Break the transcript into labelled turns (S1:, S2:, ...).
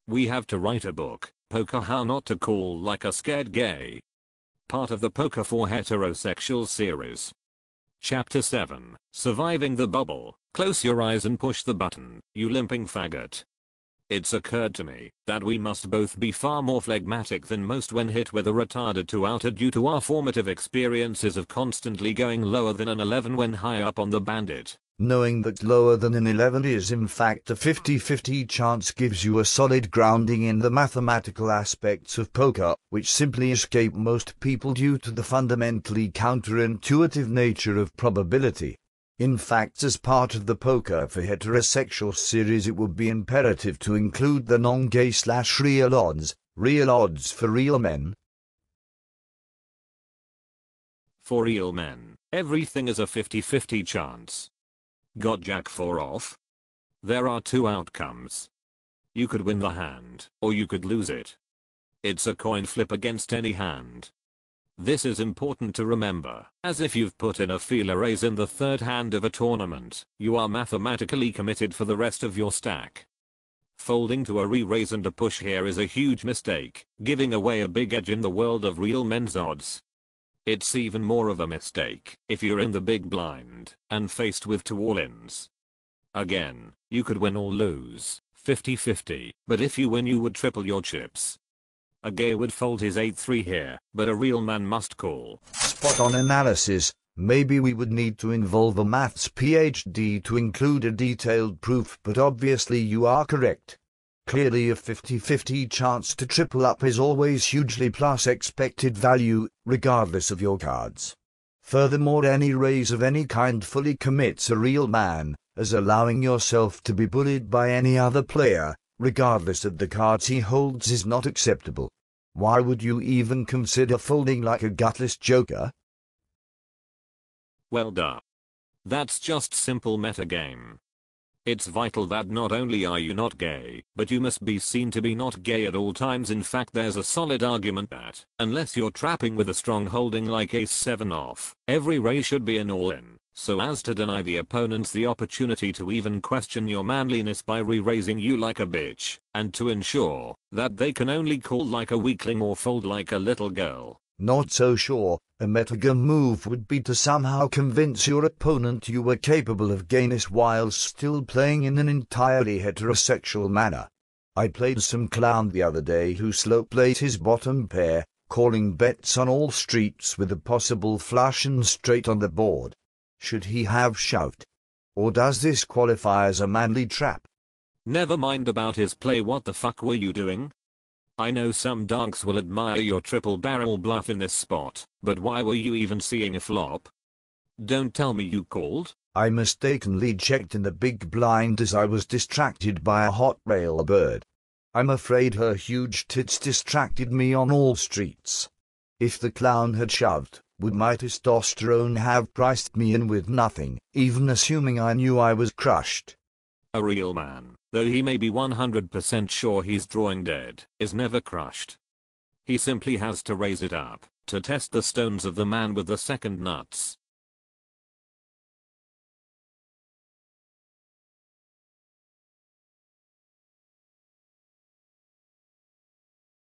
S1: We have to write a book, Poker How Not to Call Like a Scared Gay. Part of the Poker for Heterosexuals series. Chapter 7, Surviving the Bubble. Close your eyes and push the button, you limping faggot. It's occurred to me that we must both be far more phlegmatic than most when hit with a retarded 2-outer due to our formative experiences of constantly going lower than an 11 when high up on the bandit.
S2: Knowing that lower than an 11 is in fact a 50-50 chance gives you a solid grounding in the mathematical aspects of poker, which simply escape most people due to the fundamentally counterintuitive nature of probability. In fact, as part of the Poker for Heterosexuals series, it would be imperative to include the non-gay/real odds for real men.
S1: For real men, everything is a 50-50 chance. Got Jack 4 off? There are two outcomes. You could win the hand, or you could lose it. It's a coin flip against any hand. This is important to remember, as if you've put in a feeler raise in the third hand of a tournament, you are mathematically committed for the rest of your stack. Folding to a re-raise and a push here is a huge mistake, giving away a big edge in the world of real men's odds. It's even more of a mistake if you're in the big blind and faced with two all-ins. Again, you could win or lose, 50-50, but if you win you would triple your chips. A gay would fold his 8-3 here, but a real man must call.
S2: Spot on analysis. Maybe we would need to involve a maths PhD to include a detailed proof, but obviously you are correct. Clearly a 50-50 chance to triple up is always hugely plus expected value, regardless of your cards. Furthermore, any raise of any kind fully commits a real man, as allowing yourself to be bullied by any other player, regardless of the cards he holds, is not acceptable. Why would you even consider folding like a gutless joker?
S1: Well duh. That's just simple metagame. It's vital that not only are you not gay, but you must be seen to be not gay at all times. In fact, there's a solid argument that, unless you're trapping with a strong holding like ace-7 off, every raise should be an all-in, so as to deny the opponents the opportunity to even question your manliness by re-raising you like a bitch, and to ensure that they can only call like a weakling or fold like a little girl.
S2: Not so sure. A metagame move would be to somehow convince your opponent you were capable of gayness while still playing in an entirely heterosexual manner. I played some clown the other day who slow played his bottom pair, calling bets on all streets with a possible flush and straight on the board. Should he have shoved? Or does this qualify as a manly trap?
S1: Never mind about his play. What the fuck were you doing? I know some dogs will admire your triple barrel bluff in this spot, but why were you even seeing a flop? Don't tell me you called?
S2: I mistakenly checked in the big blind as I was distracted by a hot rail bird. I'm afraid her huge tits distracted me on all streets. If the clown had shoved, would my testosterone have priced me in with nothing, even assuming I knew I was crushed?
S1: A real man, though he may be 100% sure he's drawing dead, is never crushed. He simply has to raise it up, to test the stones of the man with the second nuts.